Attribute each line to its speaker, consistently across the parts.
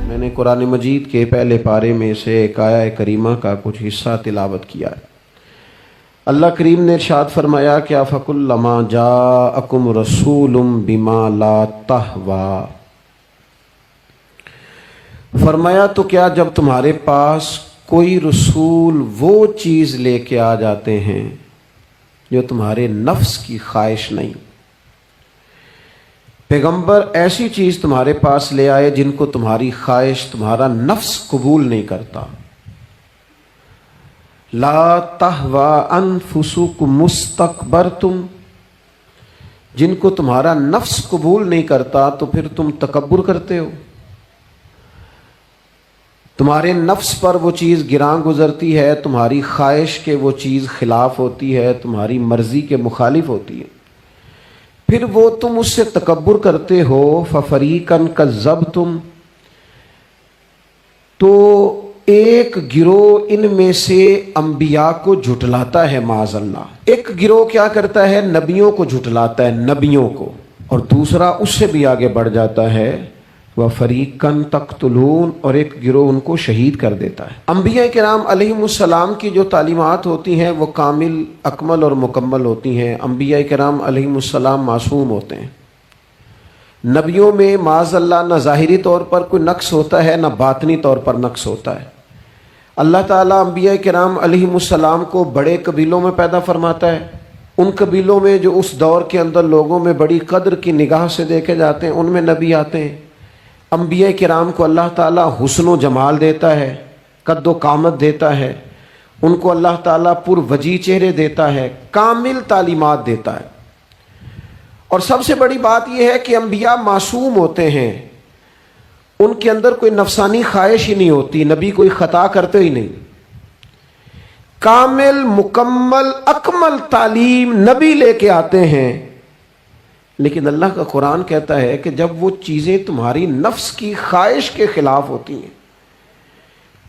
Speaker 1: میں نے قرآن مجید کے پہلے پارے میں سے ایک آیہ کریمہ کا کچھ حصہ تلاوت کیا ہے۔ اللہ کریم نے ارشاد فرمایا کہ فَكُلَّمَا جَاءَكُمْ رَسُولٌ بِمَا لَا تَهْوَىٰ، فرمایا تو کیا جب تمہارے پاس کوئی رسول وہ چیز لے کے آ جاتے ہیں جو تمہارے نفس کی خواہش نہیں، پیغمبر ایسی چیز تمہارے پاس لے آئے جن کو تمہاری خواہش، تمہارا نفس قبول نہیں کرتا، لا تہوی انفسکم مستکبرتم، جن کو تمہارا نفس قبول نہیں کرتا تو پھر تم تکبر کرتے ہو، تمہارے نفس پر وہ چیز گراں گزرتی ہے، تمہاری خواہش کے وہ چیز خلاف ہوتی ہے، تمہاری مرضی کے مخالف ہوتی ہے، پھر وہ تم اس سے تکبر کرتے ہو۔ فَفَرِيقًا كَذَّبْتُمْ، تو ایک گروہ ان میں سے انبیاء کو جھٹلاتا ہے، معاذ اللہ، ایک گروہ کیا کرتا ہے؟ نبیوں کو جھٹلاتا ہے، نبیوں کو، اور دوسرا اس سے بھی آگے بڑھ جاتا ہے، وَفَرِيقًا تَقْتُلُونَ، اور ایک گروہ ان کو شہید کر دیتا ہے۔ انبیاء کرام علیہم السلام کی جو تعلیمات ہوتی ہیں وہ کامل، اکمل اور مکمل ہوتی ہیں۔ انبیاء کرام علیہم السلام معصوم ہوتے ہیں۔ نبیوں میں معاذ اللہ نہ ظاہری طور پر کوئی نقص ہوتا ہے نہ باطنی طور پر نقص ہوتا ہے۔ اللہ تعالیٰ انبیاء کرام علیہم السلام کو بڑے قبیلوں میں پیدا فرماتا ہے، ان قبیلوں میں جو اس دور کے اندر لوگوں میں بڑی قدر کی نگاہ سے دیکھے جاتے ہیں ان میں نبی آتے ہیں۔ انبیاء کرام کو اللہ تعالیٰ حسن و جمال دیتا ہے، قد و قامت دیتا ہے، ان کو اللہ تعالیٰ پر وجی چہرے دیتا ہے، کامل تعلیمات دیتا ہے۔ اور سب سے بڑی بات یہ ہے کہ انبیاء معصوم ہوتے ہیں، ان کے اندر کوئی نفسانی خواہش ہی نہیں ہوتی، نبی کوئی خطا کرتے ہی نہیں۔ کامل، مکمل، اکمل تعلیم نبی لے کے آتے ہیں، لیکن اللہ کا قرآن کہتا ہے کہ جب وہ چیزیں تمہاری نفس کی خواہش کے خلاف ہوتی ہیں،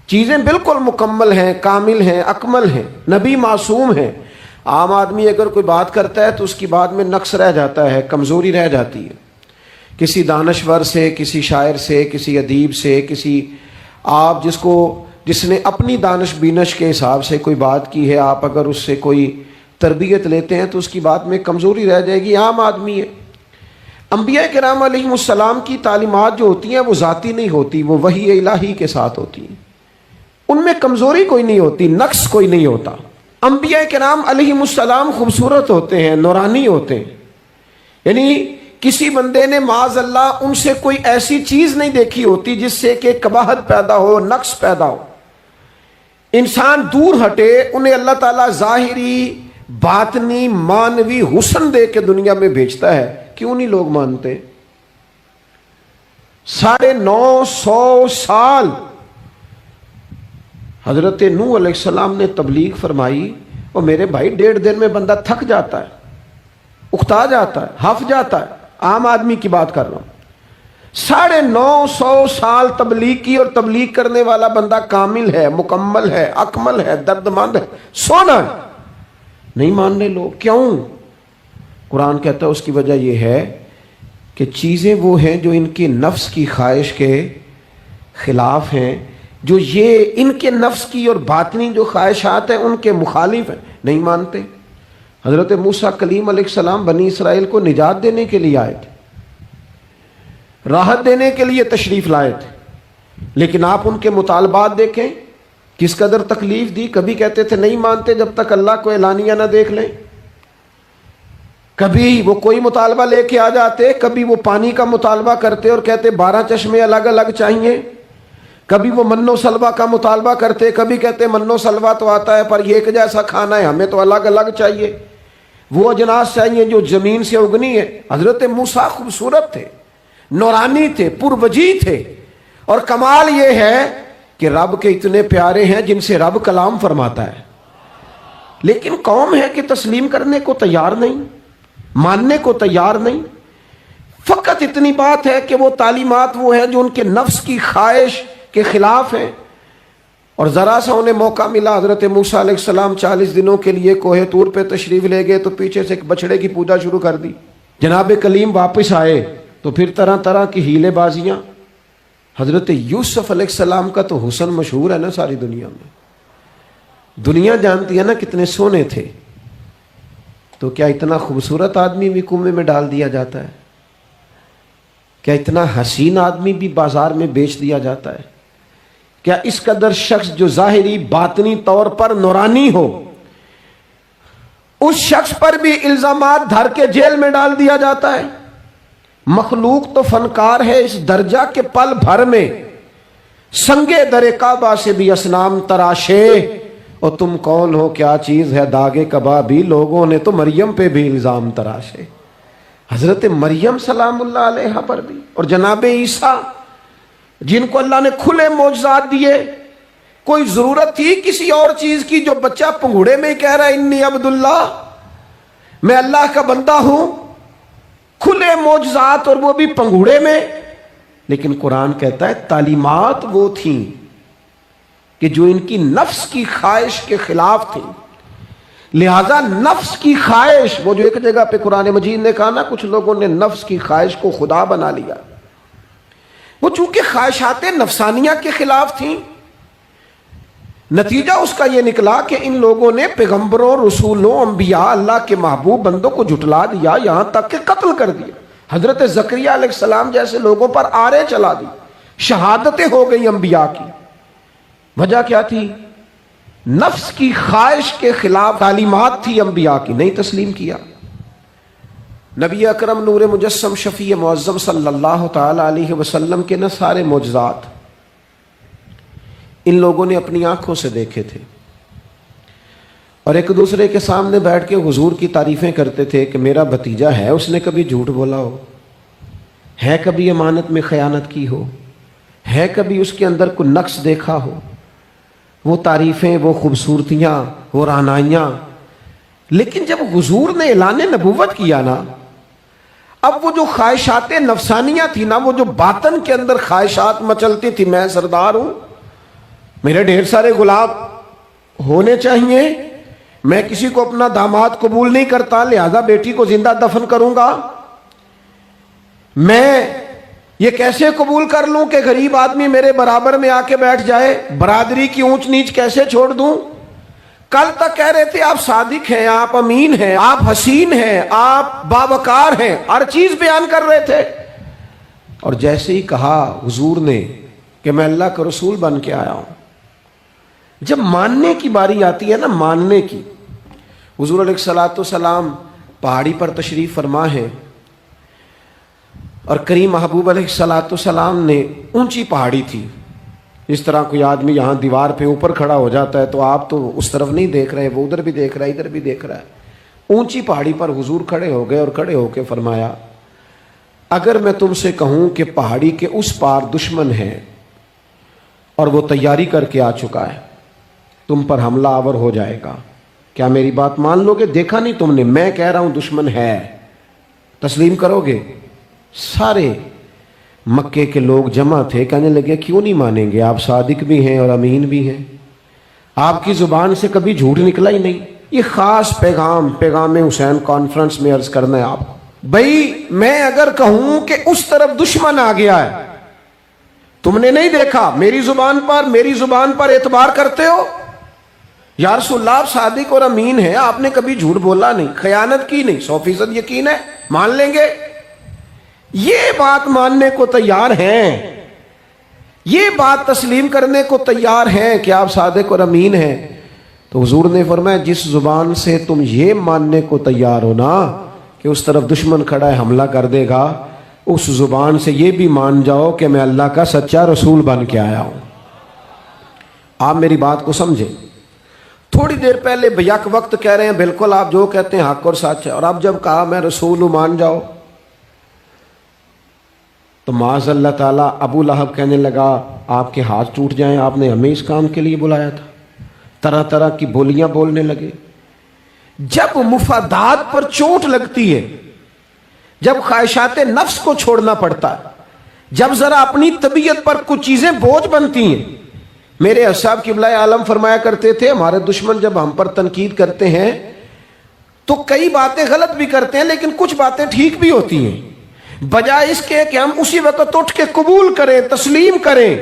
Speaker 1: چیزیں بالکل مکمل ہیں، کامل ہیں، اکمل ہیں، نبی معصوم ہیں۔ عام آدمی اگر کوئی بات کرتا ہے تو اس کی بات میں نقص رہ جاتا ہے، کمزوری رہ جاتی ہے، کسی دانشور سے، کسی شاعر سے، کسی ادیب سے، کسی آپ جس نے اپنی دانش بینش کے حساب سے کوئی بات کی ہے، آپ اگر اس سے کوئی تربیت لیتے ہیں تو اس کی بات میں کمزوری رہ جائے گی، عام آدمی ہے۔ انبیاء کرام علیہم السلام کی تعلیمات جو ہوتی ہیں وہ ذاتی نہیں ہوتی، وہ وحی الہی کے ساتھ ہوتی ہیں، ان میں کمزوری کوئی نہیں ہوتی، نقص کوئی نہیں ہوتا۔ انبیاء کرام علیہم السلام خوبصورت ہوتے ہیں، نورانی ہوتے ہیں، یعنی کسی بندے نے معاذ اللہ ان سے کوئی ایسی چیز نہیں دیکھی ہوتی جس سے کہ قباحت پیدا ہو، نقص پیدا ہو۔ انسان دور ہٹے، انہیں اللہ تعالیٰ ظاہری، باطنی، مانوی حسن دے کے دنیا میں بھیجتا ہے، کیوں نہیں لوگ مانتے؟ 950 سال حضرت نوح علیہ السلام نے تبلیغ فرمائی، اور میرے بھائی 1.5 دن میں بندہ تھک جاتا ہے، اکتا جاتا ہے، ہف جاتا ہے، عام آدمی کی بات کر رہا ہوں۔ 950 سال تبلیغ کی، اور تبلیغ کرنے والا بندہ کامل ہے، مکمل ہے، اکمل ہے، درد مند ہے، سونا ہے، نہیں مان رہے لوگ۔ کیوں؟ قرآن کہتا ہے اس کی وجہ یہ ہے کہ چیزیں وہ ہیں جو ان کے نفس کی خواہش کے خلاف ہیں، جو یہ ان کے نفس کی اور باطنی جو خواہشات ہیں ان کے مخالف ہیں، نہیں مانتے۔ حضرت موسیٰ کلیم علیہ السلام بنی اسرائیل کو نجات دینے کے لیے آئے تھے، راحت دینے کے لیے تشریف لائے تھے، لیکن آپ ان کے مطالبات دیکھیں کس قدر تکلیف دی۔ کبھی کہتے تھے نہیں مانتے جب تک اللہ کو اعلانیہ نہ دیکھ لیں، کبھی وہ کوئی مطالبہ لے کے آ جاتے، کبھی وہ پانی کا مطالبہ کرتے اور کہتے 12 چشمے الگ الگ چاہیے، کبھی وہ من و سلوہ کا مطالبہ کرتے، کبھی کہتے من و سلوہ تو آتا ہے پر یہ ایک جیسا کھانا ہے، ہمیں تو الگ الگ چاہیے، وہ اجناس چاہیے جو زمین سے اگنی ہے۔ حضرت موسیٰ خوبصورت تھے، نورانی تھے، پروجی تھے، اور کمال یہ ہے کہ رب کے اتنے پیارے ہیں جن سے رب کلام فرماتا ہے، لیکن قوم ہے کہ تسلیم کرنے کو تیار نہیں، ماننے کو تیار نہیں۔ فقط اتنی بات ہے کہ وہ تعلیمات وہ ہیں جو ان کے نفس کی خواہش کے خلاف ہیں، اور ذرا سا انہیں موقع ملا، حضرت موسیٰ علیہ السلام 40 دنوں کے لیے کوہ طور پہ تشریف لے گئے تو پیچھے سے ایک بچڑے کی پوجا شروع کر دی۔ جناب کلیم واپس آئے تو پھر طرح طرح کی ہیلے بازیاں. حضرت یوسف علیہ السلام کا تو حسن مشہور ہے نا ساری دنیا میں. دنیا جانتی ہے نا کتنے سونے تھے. تو کیا اتنا خوبصورت آدمی بھی کنویں میں ڈال دیا جاتا ہے؟ کیا اتنا حسین آدمی بھی بازار میں بیچ دیا جاتا ہے؟ کیا اس قدر شخص جو ظاہری باطنی طور پر نورانی ہو، اس شخص پر بھی الزامات دھر کے جیل میں ڈال دیا جاتا ہے؟ مخلوق تو فنکار ہے اس درجہ کے پل بھر میں سنگے در کعبہ سے بھی اصنام تراشے. اور تم کون ہو، کیا چیز ہے داغے کبابی، لوگوں نے تو مریم پہ بھی الزام تراشے. حضرت مریم سلام اللہ علیہ پر بھی، اور جناب عیسیٰ جن کو اللہ نے کھلے معجزات دیے. کوئی ضرورت تھی کسی اور چیز کی؟ جو بچہ پنگوڑے میں ہی کہہ رہا ہے انی عبداللہ، میں اللہ کا بندہ ہوں. کھلے معجزات اور وہ بھی پنگوڑے میں. لیکن قرآن کہتا ہے تعلیمات وہ تھیں کہ جو ان کی نفس کی خواہش کے خلاف تھیں. لہذا نفس کی خواہش، وہ جو ایک جگہ پہ قرآن مجید نے کہا نا کچھ لوگوں نے نفس کی خواہش کو خدا بنا لیا، وہ چونکہ خواہشات نفسانیہ کے خلاف تھیں. نتیجہ اس کا یہ نکلا کہ ان لوگوں نے پیغمبروں، رسولوں، انبیاء، اللہ کے محبوب بندوں کو جھٹلا دیا، یہاں تک کہ قتل کر دیا. حضرت زکریا علیہ السلام جیسے لوگوں پر آرے چلا دی، شہادتیں ہو گئی انبیاء کی. وجہ کیا تھی؟ نفس کی خواہش کے خلاف تعلیمات تھی انبیاء کی، نہیں تسلیم کیا. نبی اکرم نور مجسم شفیع معظم صلی اللہ تعالی علیہ وسلم کے نہ سارے معجزات ان لوگوں نے اپنی آنکھوں سے دیکھے تھے، اور ایک دوسرے کے سامنے بیٹھ کے حضور کی تعریفیں کرتے تھے کہ میرا بھتیجا ہے، اس نے کبھی جھوٹ بولا ہو، ہے کبھی امانت میں خیانت کی ہو، ہے کبھی اس کے اندر کوئی نقص دیکھا ہو. وہ تعریفیں، وہ خوبصورتیاں، وہ رعنائیاں. لیکن جب حضور نے اعلان نبوت کیا نا، اب وہ جو خواہشات نفسانیہ تھی نا، وہ جو باطن کے اندر خواہشات مچلتی تھی، میں سردار ہوں، میرے ڈھیر سارے غلام ہونے چاہیے، میں کسی کو اپنا داماد قبول نہیں کرتا لہذا بیٹی کو زندہ دفن کروں گا، میں یہ کیسے قبول کر لوں کہ غریب آدمی میرے برابر میں آ کے بیٹھ جائے، برادری کی اونچ نیچ کیسے چھوڑ دوں. کل تک کہہ رہے تھے آپ صادق ہیں، آپ امین ہیں، آپ حسین ہیں، آپ باوقار ہیں، ہر چیز بیان کر رہے تھے. اور جیسے ہی کہا حضور نے کہ میں اللہ کا رسول بن کے آیا ہوں، جب ماننے کی باری آتی ہے نا، ماننے کی، حضور علیہ الصلوۃ والسلام پہاڑی پر تشریف فرما ہے، اور کریم محبوب علیہ الصلوۃ والسلام نے اونچی پہاڑی تھی. اس طرح کوئی آدمی یہاں دیوار پہ اوپر کھڑا ہو جاتا ہے تو آپ تو اس طرف نہیں دیکھ رہے، وہ ادھر بھی دیکھ رہا ہے، ادھر بھی دیکھ رہا ہے. اونچی پہاڑی پر حضور کھڑے ہو گئے اور کھڑے ہو کے فرمایا اگر میں تم سے کہوں کہ پہاڑی کے اس پار دشمن ہے اور وہ تیاری کر کے آ چکا ہے، تم پر حملہ آور ہو جائے گا، کیا میری بات مان لو گے؟ دیکھا نہیں تم نے، میں کہہ رہا ہوں دشمن ہے، تسلیم کرو گے؟ سارے مکے کے لوگ جمع تھے، کہنے لگے کیوں نہیں مانیں گے، آپ صادق بھی ہیں اور امین بھی ہیں، آپ کی زبان سے کبھی جھوٹ نکلا ہی نہیں. یہ خاص پیغام حسین کانفرنس میں عرض کرنا ہے آپ کو. بھائی میں اگر کہوں کہ اس طرف دشمن آ گیا ہے، تم نے نہیں دیکھا، میری زبان پر اعتبار کرتے ہو؟ یا رسول اللہ آپ صادق اور امین ہیں، آپ نے کبھی جھوٹ بولا نہیں، خیانت کی نہیں، 100% یقین ہے، مان لیں گے؟ یہ بات ماننے کو تیار ہیں، یہ بات تسلیم کرنے کو تیار ہیں کہ آپ صادق اور امین ہیں. تو حضور نے فرمایا جس زبان سے تم یہ ماننے کو تیار ہو نا کہ اس طرف دشمن کھڑا ہے حملہ کر دے گا، اس زبان سے یہ بھی مان جاؤ کہ میں اللہ کا سچا رسول بن کے آیا ہوں. آپ میری بات کو سمجھیں. تھوڑی دیر پہلے بیک وقت کہہ رہے ہیں بالکل آپ جو کہتے ہیں حق اور سچ ہے، اور اب جب کہا میں رسول ہوں مان جاؤ، تو معاذ اللہ تعالیٰ ابو لہب کہنے لگا آپ کے ہاتھ ٹوٹ جائیں، آپ نے ہمیں اس کام کے لیے بلایا تھا. طرح طرح کی بولیاں بولنے لگے. جب مفادات پر چوٹ لگتی ہے، جب خواہشات نفس کو چھوڑنا پڑتا ہے، جب ذرا اپنی طبیعت پر کچھ چیزیں بوجھ بنتی ہیں. میرے اصحاب قبلہ عالم فرمایا کرتے تھے ہمارے دشمن جب ہم پر تنقید کرتے ہیں تو کئی باتیں غلط بھی کرتے ہیں لیکن کچھ باتیں ٹھیک بھی ہوتی ہیں. بجائے اس کے کہ ہم اسی وقت اٹھ کے قبول کریں، تسلیم کریں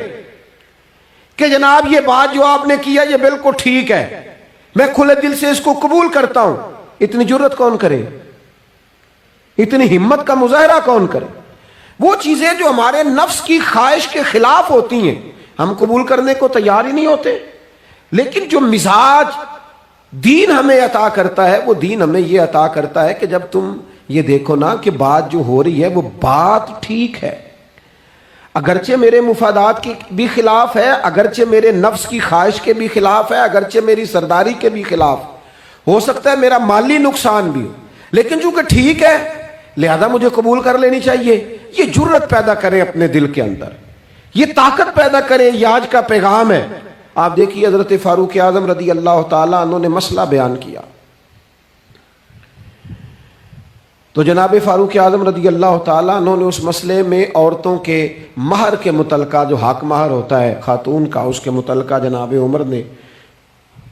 Speaker 1: کہ جناب یہ بات جو آپ نے کیا یہ بالکل ٹھیک ہے، میں کھلے دل سے اس کو قبول کرتا ہوں. اتنی جرت کون کرے؟ اتنی ہمت کا مظاہرہ کون کرے؟ وہ چیزیں جو ہمارے نفس کی خواہش کے خلاف ہوتی ہیں ہم قبول کرنے کو تیار ہی نہیں ہوتے. لیکن جو مزاج دین ہمیں عطا کرتا ہے، وہ دین ہمیں یہ عطا کرتا ہے کہ جب تم یہ دیکھو نا کہ بات جو ہو رہی ہے وہ بات ٹھیک ہے، اگرچہ میرے مفادات کی بھی خلاف ہے، اگرچہ میرے نفس کی خواہش کے بھی خلاف ہے، اگرچہ میری سرداری کے بھی خلاف، ہو سکتا ہے میرا مالی نقصان بھی ہو، لیکن چونکہ ٹھیک ہے لہذا مجھے قبول کر لینی چاہیے. یہ جرت پیدا کریں اپنے دل کے اندر، یہ طاقت پیدا کریں. یہ آج کا پیغام ہے. آپ دیکھیے حضرت فاروق اعظم رضی اللہ تعالیٰ عنہ نے مسئلہ بیان کیا تو جناب فاروق اعظم رضی اللہ تعالیٰ عنہ نے اس مسئلے میں عورتوں کے مہر کے متعلقہ، جو حق مہر ہوتا ہے خاتون کا، اس کے متعلقہ جناب عمر نے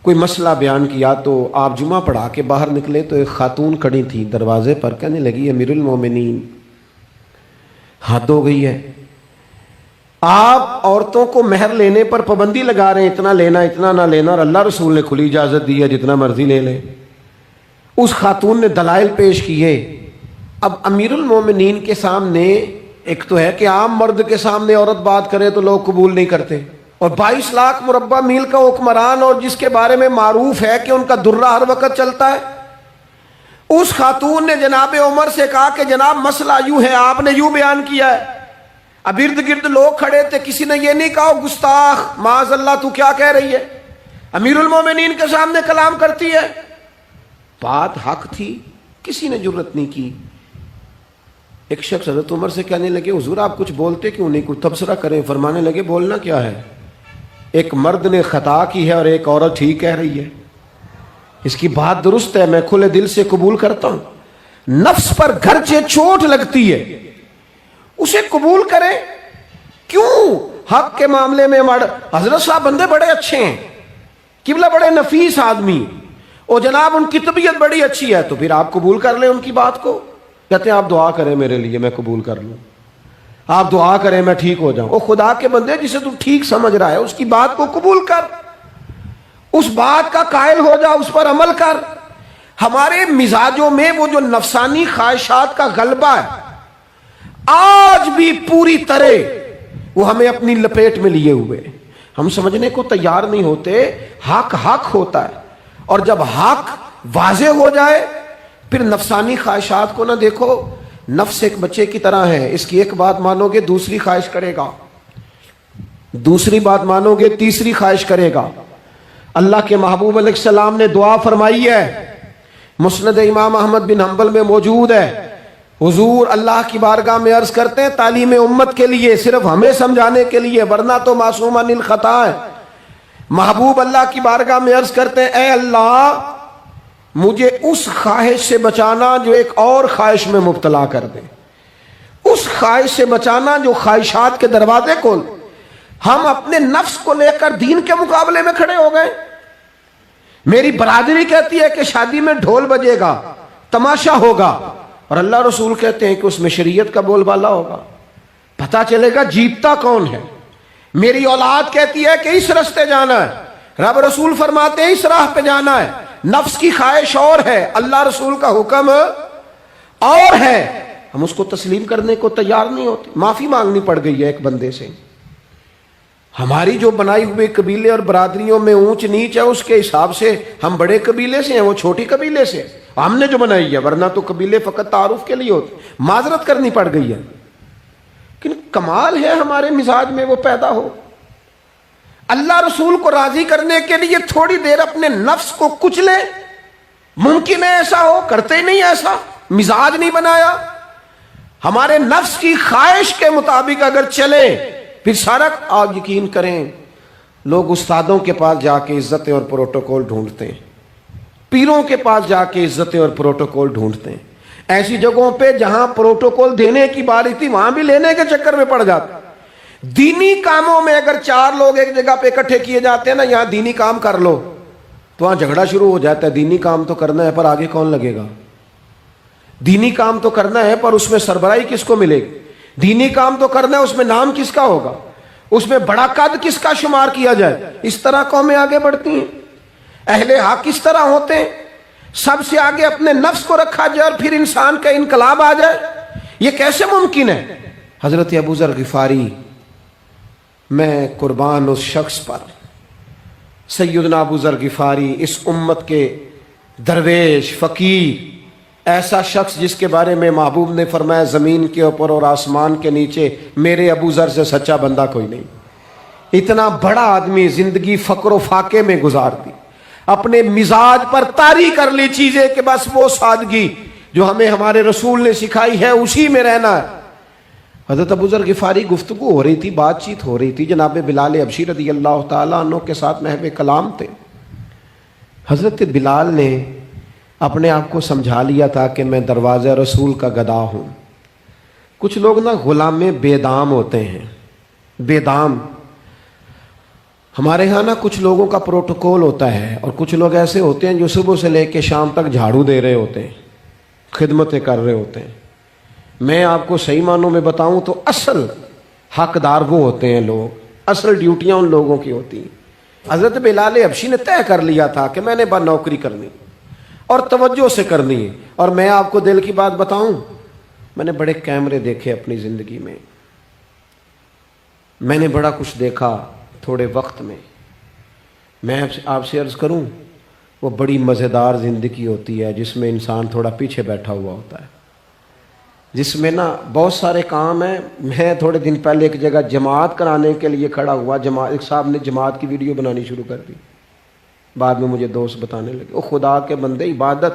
Speaker 1: کوئی مسئلہ بیان کیا. تو آپ جمعہ پڑھا کے باہر نکلے تو ایک خاتون کھڑی تھی دروازے پر، کہنے لگی امیر المومنین حد ہو گئی ہے، آپ عورتوں کو مہر لینے پر پابندی لگا رہے ہیں، اتنا لینا اتنا نہ لینا، اور اللہ رسول نے کھلی اجازت دی ہے جتنا مرضی لے لے. اس خاتون نے دلائل پیش کیے. اب امیر المومنین کے سامنے ایک تو ہے کہ عام مرد کے سامنے عورت بات کرے تو لوگ قبول نہیں کرتے، اور 22 لاکھ مربع میل کا حکمران اور جس کے بارے میں معروف ہے کہ ان کا درہ ہر وقت چلتا ہے، اس خاتون نے جناب عمر سے کہا کہ جناب مسئلہ یوں ہے، آپ نے یوں بیان کیا ہے. اب ارد گرد لوگ کھڑے تھے، کسی نے یہ نہیں کہا گستاخ معاذ اللہ تو کیا کہہ رہی ہے، امیر المومنین کے سامنے کلام کرتی ہے. بات حق تھی، کسی نے جرت نہیں کی. ایک شخص حضرت عمر سے کہنے لگے حضور آپ کچھ بولتے کیوں نہیں، کچھ تبصرہ کریں. فرمانے لگے بولنا کیا ہے، ایک مرد نے خطا کی ہے اور ایک عورت ٹھیک کہہ رہی ہے، اس کی بات درست ہے، میں کھلے دل سے قبول کرتا ہوں. نفس پر گرچہ چوٹ لگتی ہے اسے قبول کریں. کیوں حق کے معاملے میں حضرت صاحب بندے بڑے اچھے ہیں، قبلہ بڑے نفیس آدمی، اور جناب ان کی طبیعت بڑی اچھی ہے، تو پھر آپ قبول کر لیں ان کی بات کو. کہتے ہیں آپ دعا کریں میرے لیے میں قبول کر لوں، آپ دعا کریں میں ٹھیک ہو جاؤں. او خدا کے بندے، جسے تو ٹھیک سمجھ رہا ہے اس کی بات کو قبول کر، اس بات کا قائل ہو جا، اس پر عمل کر. ہمارے مزاجوں میں وہ جو نفسانی خواہشات کا غلبہ ہے آج بھی پوری طرح وہ ہمیں اپنی لپیٹ میں لیے ہوئے، ہم سمجھنے کو تیار نہیں ہوتے. حق حق ہوتا ہے، اور جب حق واضح ہو جائے پھر نفسانی خواہشات کو نہ دیکھو. نفس ایک بچے کی طرح ہے، اس کی ایک بات مانو گے دوسری خواہش کرے گا، دوسری بات مانو گے تیسری خواہش کرے گا. اللہ کے محبوب علیہ السلام نے دعا فرمائی ہے، مسند امام احمد بن حنبل میں موجود ہے. حضور اللہ کی بارگاہ میں عرض کرتے ہیں تعلیم امت کے لیے، صرف ہمیں سمجھانے کے لیے، ورنہ تو معصوم عن الخطا ہے. محبوب اللہ کی بارگاہ میں عرض کرتے ہیں اے اللہ مجھے اس خواہش سے بچانا جو ایک اور خواہش میں مبتلا کر دے، اس خواہش سے بچانا جو خواہشات کے دروازے کھول. ہم اپنے نفس کو لے کر دین کے مقابلے میں کھڑے ہو گئے. میری برادری کہتی ہے کہ شادی میں ڈھول بجے گا، تماشا ہوگا، اور اللہ رسول کہتے ہیں کہ اس میں شریعت کا بول بالا ہوگا، پتہ چلے گا جیتتا کون ہے. میری اولاد کہتی ہے کہ اس راستے جانا ہے، رب رسول فرماتے ہیں اس راہ پہ جانا ہے. نفس کی خواہش اور ہے، اللہ رسول کا حکم اور ہے، ہم اس کو تسلیم کرنے کو تیار نہیں ہوتے. معافی مانگنی پڑ گئی ہے ایک بندے سے. ہماری جو بنائی ہوئے قبیلے اور برادریوں میں اونچ نیچ ہے اس کے حساب سے ہم بڑے قبیلے سے ہیں، وہ چھوٹی قبیلے سے ہم نے جو بنائی ہے، ورنہ تو قبیلے فقط تعارف کے لیے ہوتے. معذرت کرنی پڑ گئی ہے، لیکن کمال ہے ہمارے مزاج میں وہ پیدا ہو. اللہ رسول کو راضی کرنے کے لیے تھوڑی دیر اپنے نفس کو کچلے. ممکن ہے ایسا ہو، کرتے ہی نہیں ایسا، مزاج نہیں بنایا. ہمارے نفس کی خواہش کے مطابق اگر چلے پھر سارا. آپ یقین کریں لوگ استادوں کے پاس جا کے عزتیں اور پروٹوکول ڈھونڈتے ہیں، پیروں کے پاس جا کے عزتیں اور پروٹوکول ڈھونڈتے ہیں. ایسی جگہوں پہ جہاں پروٹوکول دینے کی باری تھی وہاں بھی لینے کے چکر میں پڑ جاتے. دینی کاموں میں اگر 4 لوگ ایک جگہ پہ اکٹھے کیے جاتے ہیں نا، یہاں دینی کام کر لو، تو وہاں جھگڑا شروع ہو جاتا ہے. دینی کام تو کرنا ہے پر آگے کون لگے گا. دینی کام تو کرنا ہے پر اس میں سربراہی کس کو ملے گی؟ دینی کام تو کرنا ہے، اس میں نام کس کا ہوگا؟ اس میں بڑا قد کس کا شمار کیا جائے؟ اس طرح قومیں آگے بڑھتی ہیں۔ اہل حق اس طرح ہوتے ہیں، سب سے آگے اپنے نفس کو رکھا جائے اور پھر انسان کا انقلاب آ جائے۔ یہ کیسے ممکن ہے؟ حضرت ابو ذر غفاری، میں قربان اس شخص پر، سیدنا ابو ذر غفاری، اس امت کے درویش فقیر، ایسا شخص جس کے بارے میں محبوب نے فرمایا زمین کے اوپر اور آسمان کے نیچے میرے ابو ذر سے سچا بندہ کوئی نہیں۔ اتنا بڑا آدمی زندگی فقر و فاقے میں گزار دی، اپنے مزاج پر طاری کر لی چیزیں کہ بس وہ سادگی جو ہمیں ہمارے رسول نے سکھائی ہے اسی میں رہنا ہے۔ حضرت ابو ذر غفاری گفتگو ہو رہی تھی، بات چیت ہو رہی تھی، جناب بلال حبشی رضی اللہ تعالیٰ عنہ کے ساتھ محو کلام تھے۔ حضرت بلال نے اپنے آپ کو سمجھا لیا تھا کہ میں دروازہ رسول کا گدا ہوں۔ کچھ لوگ نا غلام بے دام ہوتے ہیں، بے دام۔ ہمارے ہاں نا کچھ لوگوں کا پروٹوکول ہوتا ہے، اور کچھ لوگ ایسے ہوتے ہیں جو صبح سے لے کے شام تک جھاڑو دے رہے ہوتے ہیں، خدمتیں کر رہے ہوتے ہیں۔ میں آپ کو صحیح معنوں میں بتاؤں تو اصل حقدار وہ ہوتے ہیں لوگ، اصل ڈیوٹیاں ان لوگوں کی ہوتی ہیں۔ حضرت بلال حبشی نے طے کر لیا تھا کہ میں نے بس نوکری کرنی اور توجہ سے کرنی ہے۔ اور میں آپ کو دل کی بات بتاؤں، میں نے بڑے کیمرے دیکھے اپنی زندگی میں، میں نے بڑا کچھ دیکھا تھوڑے وقت میں۔ میں آپ سے عرض کروں، وہ بڑی مزیدار زندگی ہوتی ہے جس میں انسان تھوڑا پیچھے بیٹھا ہوا ہوتا ہے، جس میں نا بہت سارے کام ہیں۔ میں تھوڑے دن پہلے ایک جگہ جماعت کرانے کے لیے کھڑا ہوا، ایک صاحب نے جماعت کی ویڈیو بنانی شروع کر دی، بعد میں مجھے دوست بتانے لگے، او خدا کے بندے، عبادت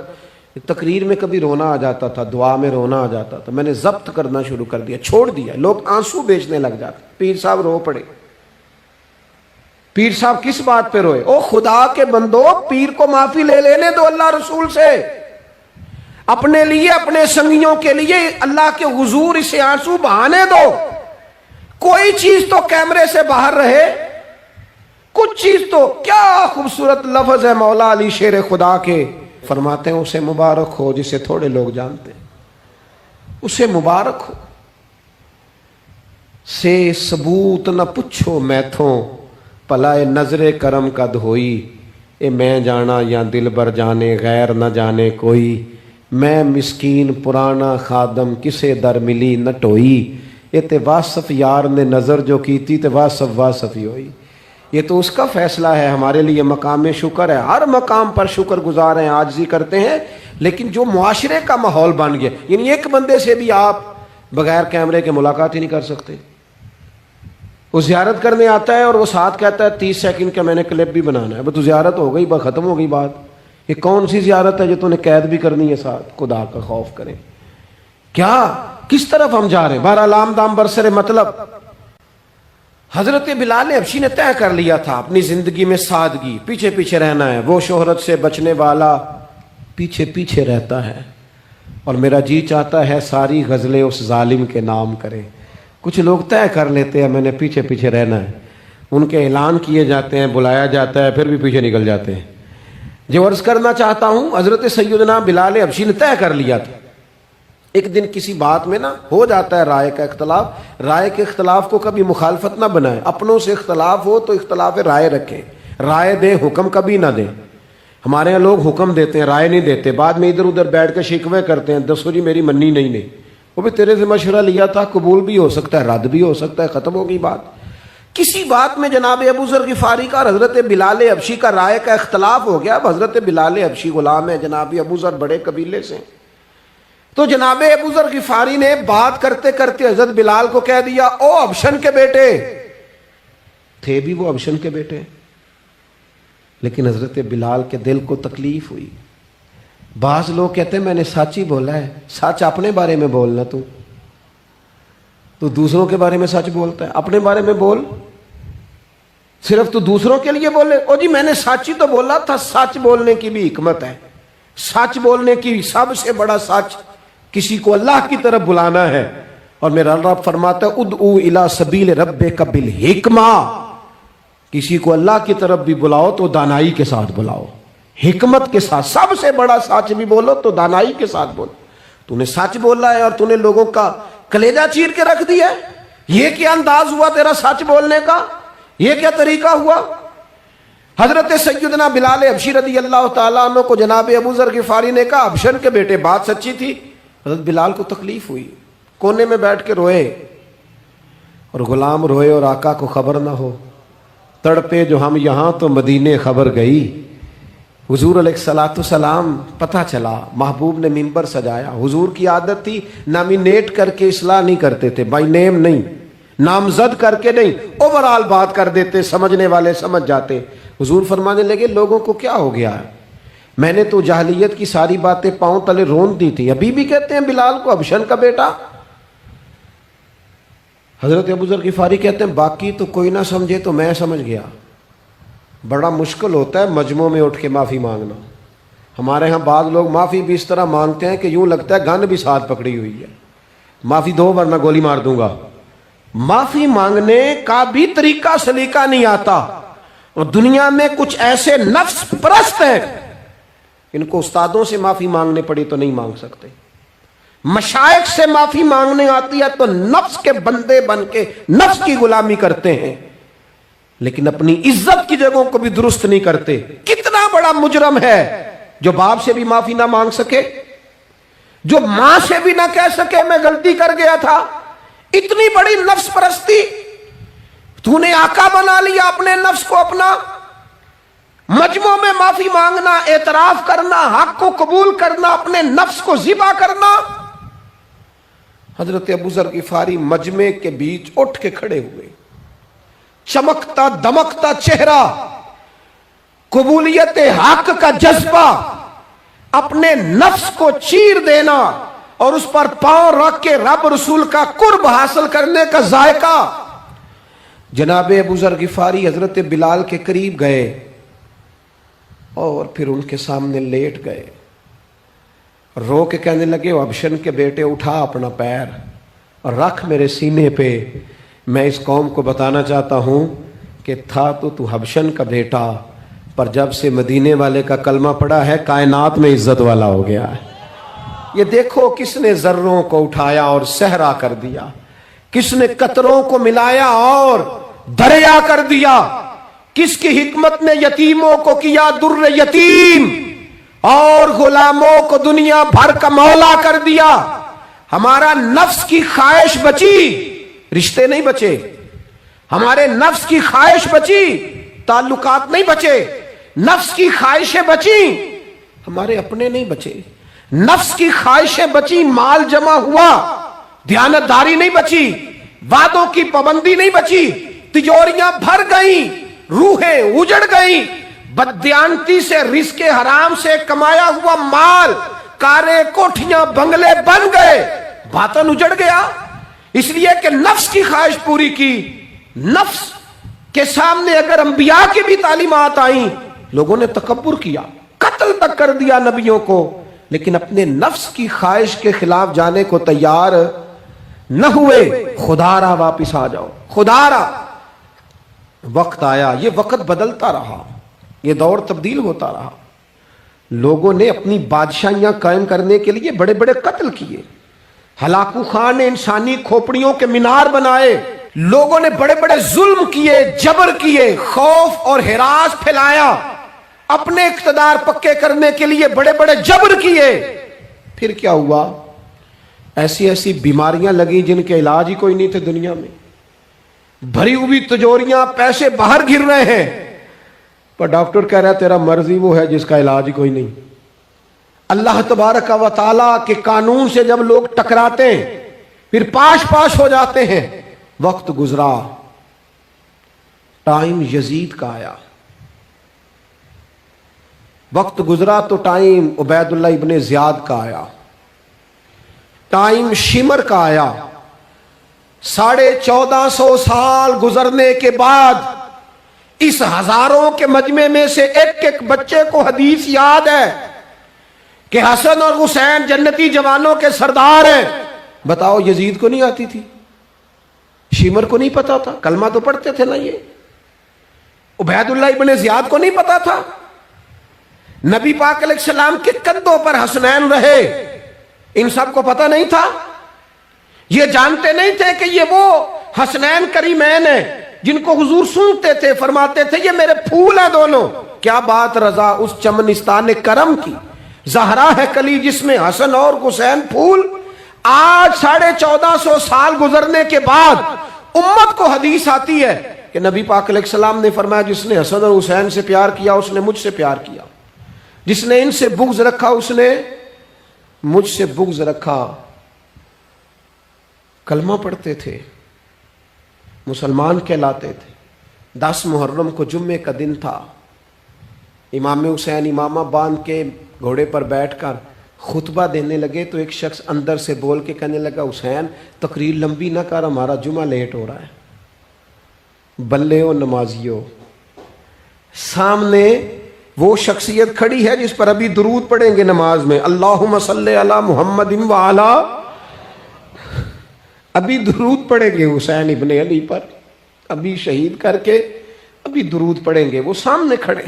Speaker 1: تقریر میں کبھی رونا آ جاتا تھا، دعا میں رونا آ جاتا تھا، میں نے ضبط کرنا شروع کر دیا، چھوڑ دیا۔ لوگ آنسو بیچنے لگ جاتے، پیر صاحب رو پڑے۔ پیر صاحب کس بات پہ روئے؟ او خدا کے بندو، پیر کو معافی لے لینے دو اللہ رسول سے، اپنے لیے اپنے سنگیوں کے لیے اللہ کے حضور اسے آنسو بہانے دو۔ کوئی چیز تو کیمرے سے باہر رہے، کچھ چیز تو۔ کیا خوبصورت لفظ ہے مولا علی شیر خدا کے، فرماتے ہیں اسے مبارک ہو جسے تھوڑے لوگ جانتے ہیں، اسے مبارک ہو۔ سے ثبوت نہ پچھو میتھوں، پلائے نظر کرم کا دھوئی، اے میں جانا یا دل بر جانے غیر نہ جانے کوئی، میں مسکین پرانا خادم کسے در ملی نہ ٹوئی، اے تے واصف یار نے نظر جو کی تھی تے واصف ہی ہوئی۔ یہ تو اس کا فیصلہ ہے، ہمارے لیے مقام شکر ہے، ہر مقام پر شکر گزار ہیں، عاجزی کرتے ہیں، لیکن جو معاشرے کا ماحول بن گیا، یعنی ایک بندے سے بھی آپ بغیر کیمرے کے ملاقات ہی نہیں کر سکتے۔ وہ زیارت کرنے آتا ہے اور وہ ساتھ کہتا ہے 30 سیکنڈ کا میں نے کلپ بھی بنانا ہے، بس تو زیارت ہو گئی، بس ختم ہو گئی بات۔ یہ کون سی زیارت ہے جو تو نے قید بھی کرنی ہے ساتھ؟ خدا کا خوف کریں، کیا کس طرف ہم جا رہے ہیں؟ بہرحال عام دام برسر مطلب، حضرت بلال حبشی نے طے کر لیا تھا اپنی زندگی میں سادگی، پیچھے پیچھے رہنا ہے۔ وہ شہرت سے بچنے والا پیچھے پیچھے رہتا ہے، اور میرا جی چاہتا ہے ساری غزلیں اس ظالم کے نام کریں۔ کچھ لوگ طے کر لیتے ہیں میں نے پیچھے پیچھے رہنا ہے، ان کے اعلان کیے جاتے ہیں، بلایا جاتا ہے، پھر بھی پیچھے نکل جاتے ہیں۔ جو عرض کرنا چاہتا ہوں، حضرت سیدنا بلال حبشی نے طے کر لیا تھا۔ ایک دن کسی بات میں نا ہو جاتا ہے رائے کا اختلاف، رائے کے اختلاف کو کبھی مخالفت نہ بنائیں، اپنوں سے اختلاف ہو تو اختلاف رائے رکھیں، رائے دیں، حکم کبھی نہ دیں۔ ہمارے یہاں لوگ حکم دیتے ہیں، رائے نہیں دیتے، بعد میں ادھر ادھر بیٹھ کے شکوے کرتے ہیں، دسو جی میری منی نہیں، وہ بھی تیرے سے مشورہ لیا تھا، قبول بھی ہو سکتا ہے، رد بھی ہو سکتا ہے، ختم ہو گئی بات۔ کسی بات میں جناب ابو ذر غفاری کا اور حضرت بلال حبشی کا رائے کا اختلاف ہو گیا۔ اب حضرت بلال حبشی غلام ہے، جناب ابو ذر بڑے قبیلے سے، تو جناب ابو ذر غفاری نے بات کرتے کرتے حضرت بلال کو کہہ دیا، او ابشن کے بیٹے، تھے بھی وہ ابشن کے بیٹے، لیکن حضرت بلال کے دل کو تکلیف ہوئی۔ بعض لوگ کہتے ہیں میں نے سچ ہی بولا ہے، سچ اپنے بارے میں بولنا، تو دوسروں کے بارے میں سچ بولتا ہے، اپنے بارے میں بول، صرف تو دوسروں کے لیے بولے۔ او جی میں نے سچ ہی تو بولا تھا، سچ بولنے کی بھی حکمت ہے، سچ بولنے کی سب سے بڑا سچ کسی کو اللہ کی طرف بلانا ہے، اور میرا رب فرماتا ہے ادعو الی سبیل ربک بالحکمہ، کسی کو اللہ کی طرف بھی بلاؤ تو دانائی کے ساتھ بلاؤ، حکمت کے ساتھ، سب سے بڑا سچ بھی بولو تو دانائی کے ساتھ بولو۔ تو نے سچ بولا ہے اور تو نے لوگوں کا کلیجہ چیر کے رکھ دیا ہے. یہ کیا انداز ہوا تیرا سچ بولنے کا؟ یہ کیا طریقہ ہوا؟ حضرت سیدنا بلال حبشی رضی اللہ تعالیٰ عنہ کو جناب ابو ذر غفاری نے کہا ابشر کے بیٹے بات سچی تھی. حضرت بلال کو تکلیف ہوئی, کونے میں بیٹھ کے روئے, اور غلام روئے اور آقا کو خبر نہ ہو. تڑپے جو ہم یہاں تو مدینے خبر گئی. حضور علیہ الصلوۃ والسلام پتہ چلا, محبوب نے ممبر سجایا. حضور کی عادت تھی نامینیٹ کر کے اصلاح نہیں کرتے تھے, بائی نیم نہیں, نامزد کر کے نہیں, اوورال بات کر دیتے, سمجھنے والے سمجھ جاتے. حضور فرمانے لگے لوگوں کو کیا ہو گیا ہے, میں نے تو جاہلیت کی ساری باتیں پاؤں تلے رون دی تھی, ابھی بھی کہتے ہیں بلال کو ابشن کا بیٹا. حضرت ابو ذر غفاری کہتے ہیں باقی تو کوئی نہ سمجھے تو میں سمجھ گیا. بڑا مشکل ہوتا ہے مجمع میں اٹھ کے معافی مانگنا. ہمارے ہاں بعض لوگ معافی بھی اس طرح مانگتے ہیں کہ یوں لگتا ہے گن بھی ساتھ پکڑی ہوئی ہے, معافی دو ورنہ گولی مار دوں گا. معافی مانگنے کا بھی طریقہ سلیقہ نہیں آتا. اور دنیا میں کچھ ایسے نفس پرست ہیں ان کو استادوں سے معافی مانگنے پڑی تو نہیں مانگ سکتے, مشائخ سے معافی مانگنے آتی ہے تو نفس کے بندے بن کے نفس کی غلامی کرتے ہیں, لیکن اپنی عزت کی جگہوں کو بھی درست نہیں کرتے. کتنا بڑا مجرم ہے جو باپ سے بھی معافی نہ مانگ سکے, جو ماں سے بھی نہ کہہ سکے میں غلطی کر گیا تھا. اتنی بڑی نفس پرستی. تو نے آقا بنا لیا اپنے نفس کو اپنا. مجمع میں معافی مانگنا, اعتراف کرنا, حق کو قبول کرنا, اپنے نفس کو ذبح کرنا. حضرت ابو ذر غفاری مجمع کے بیچ اٹھ کے کھڑے ہوئے, چمکتا دمکتا چہرہ, قبولیت حق کا جذبہ, اپنے نفس کو چیر دینا اور اس پر پاؤں رکھ کے رب رسول کا قرب حاصل کرنے کا ذائقہ. جناب ابو ذر غفاری حضرت بلال کے قریب گئے اور پھر ان کے سامنے لیٹ گئے, رو کے کہنے لگے ابشن کے بیٹے اٹھا اپنا پیر اور رکھ میرے سینے پہ. میں اس قوم کو بتانا چاہتا ہوں کہ تھا تو حبشن کا بیٹا, پر جب سے مدینے والے کا کلمہ پڑا ہے کائنات میں عزت والا ہو گیا ہے. یہ دیکھو کس نے ذروں کو اٹھایا اور صحرا کر دیا, کس نے قطروں کو ملایا اور دریا کر دیا, کس کی حکمت نے یتیموں کو کیا در یتیم اور غلاموں کو دنیا بھر کا مولا کر دیا. ہمارا نفس کی خواہش بچی, رشتے نہیں بچے. ہمارے نفس کی خواہش بچی, تعلقات نہیں بچے. نفس کی خواہشیں بچی, ہمارے اپنے نہیں بچے. نفس کی خواہشیں بچی, مال جمع ہوا, دیانتداری نہیں بچی, وعدوں کی پابندی نہیں بچی, تجوریاں بھر گئیں, روحیں اجڑ گئیں. بددیانتی سے رزق حرام سے کمایا ہوا مال, کاریں کوٹھیاں بنگلے بن گئے, باطن اجڑ گیا. اس لیے کہ نفس کی خواہش پوری کی. نفس کے سامنے اگر انبیاء کی بھی تعلیمات آئیں, لوگوں نے تکبر کیا, قتل تک کر دیا نبیوں کو, لیکن اپنے نفس کی خواہش کے خلاف جانے کو تیار نہ ہوئے. خدا را واپس آ جاؤ, خدا را. وقت آیا, یہ وقت بدلتا رہا, یہ دور تبدیل ہوتا رہا. لوگوں نے اپنی بادشاہیاں قائم کرنے کے لیے بڑے بڑے قتل کیے. ہلاکو خان نے انسانی کھوپڑیوں کے مینار بنائے. لوگوں نے بڑے بڑے ظلم کیے, جبر کیے, خوف اور ہراس پھیلایا, اپنے اقتدار پکے کرنے کے لیے بڑے بڑے جبر کیے. پھر کیا ہوا؟ ایسی ایسی بیماریاں لگیں جن کے علاج ہی کوئی نہیں تھے دنیا میں. بھری ہوئی تجوریاں, پیسے باہر گر رہے ہیں, پر ڈاکٹر کہہ رہا ہے تیرا مرض ہی وہ ہے جس کا علاج ہی کوئی نہیں. اللہ تبارک و تعالیٰ کے قانون سے جب لوگ ٹکراتے ہیں پھر پاش پاش ہو جاتے ہیں. وقت گزرا, ٹائم یزید کا آیا. وقت گزرا تو ٹائم عبید اللہ ابن زیاد کا آیا, ٹائم شمر کا آیا. 1450 سال گزرنے کے بعد اس ہزاروں کے مجمع میں سے ایک ایک بچے کو حدیث یاد ہے کہ حسن اور حسین جنتی جوانوں کے سردار ہیں. بتاؤ یزید کو نہیں آتی تھی, شمر کو نہیں پتا تھا, کلمہ تو پڑھتے تھے نا. یہ عبید اللہ ابن زیاد کو نہیں پتا تھا. نبی پاک علیہ السلام کے کندھوں پر حسنین رہے, ان سب کو پتہ نہیں تھا؟ یہ جانتے نہیں تھے کہ یہ وہ حسنین کریمین ہیں جن کو حضور سنتے تھے، فرماتے تھے یہ میرے پھول ہیں دونوں؟ کیا بات رضا اس چمنستان کرم کی، زہرا ہے کلی جس میں حسن اور حسین پھول۔ آج 1450 سال گزرنے کے بعد امت کو حدیث آتی ہے کہ نبی پاک علیہ السلام نے فرمایا جس نے حسن اور حسین سے پیار کیا اس نے مجھ سے پیار کیا، جس نے ان سے بغض رکھا اس نے مجھ سے بغض رکھا۔ کلمہ پڑھتے تھے، مسلمان کہلاتے تھے۔ 10 محرم کو جمعے کا دن تھا، امام حسین امامہ باندھ کے گھوڑے پر بیٹھ کر خطبہ دینے لگے تو ایک شخص اندر سے بول کے کہنے لگا حسین تقریر لمبی نہ کر، ہمارا جمعہ لیٹ ہو رہا ہے۔ بلے و نمازیوں، سامنے وہ شخصیت کھڑی ہے جس پر ابھی درود پڑھیں گے نماز میں، اللہم صلی علی محمد وعلی، ابھی درود پڑھیں گے حسین ابن علی پر، ابھی شہید کر کے ابھی درود پڑھیں گے، وہ سامنے کھڑے۔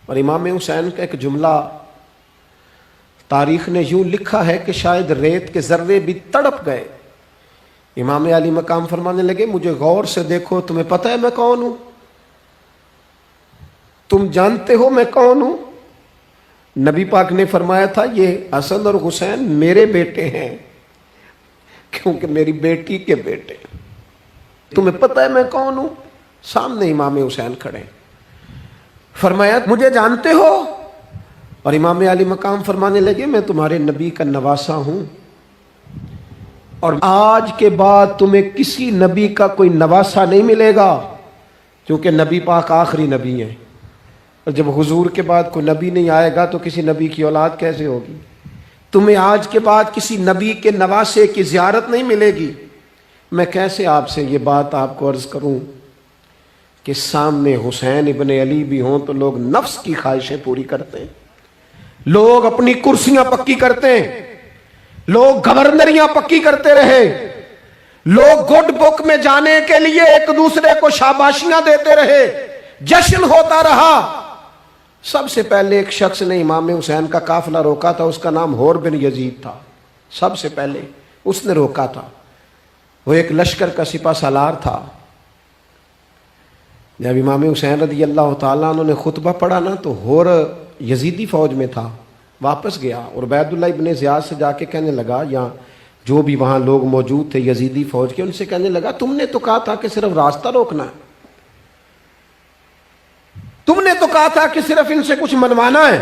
Speaker 1: اور امام حسین کا ایک جملہ تاریخ نے یوں لکھا ہے کہ شاید ریت کے ذرے بھی تڑپ گئے۔ امام علی مقام فرمانے لگے مجھے غور سے دیکھو، تمہیں پتہ ہے میں کون ہوں؟ تم جانتے ہو میں کون ہوں؟ نبی پاک نے فرمایا تھا یہ حسن اور حسین میرے بیٹے ہیں کیونکہ میری بیٹی کے بیٹے۔ تمہیں پتہ ہے میں کون ہوں؟ سامنے امام حسین کھڑے، فرمایا مجھے جانتے ہو؟ اور امام علی مقام فرمانے لگے میں تمہارے نبی کا نواسا ہوں، اور آج کے بعد تمہیں کسی نبی کا کوئی نواسا نہیں ملے گا، کیونکہ نبی پاک آخری نبی ہیں، اور جب حضور کے بعد کوئی نبی نہیں آئے گا تو کسی نبی کی اولاد کیسے ہوگی؟ تمہیں آج کے بعد کسی نبی کے نواسے کی زیارت نہیں ملے گی۔ میں کیسے آپ سے یہ بات آپ کو عرض کروں کہ سامنے حسین ابن علی بھی ہوں تو لوگ نفس کی خواہشیں پوری کرتے ہیں، لوگ اپنی کرسیاں پکی کرتے ہیں، لوگ گورنریاں پکی کرتے رہے، لوگ گڈ بک میں جانے کے لیے ایک دوسرے کو شاباشیاں دیتے رہے، جشن ہوتا رہا۔ سب سے پہلے ایک شخص نے امام حسین کا قافلہ روکا تھا، اس کا نام حور بن یزید تھا، سب سے پہلے اس نے روکا تھا۔ وہ ایک لشکر کا سپہ سالار تھا۔ جب امام حسین رضی اللہ تعالیٰ عنہ نے خطبہ پڑھا نا تو حور یزیدی فوج میں تھا، واپس گیا اور عبید اللہ ابن زیاد سے جا کے کہنے لگا، یا جو بھی وہاں لوگ موجود تھے یزیدی فوج کے، ان سے کہنے لگا تم نے تو کہا تھا کہ صرف راستہ روکنا ہے، تم نے تو کہا تھا کہ صرف ان سے کچھ منوانا ہے،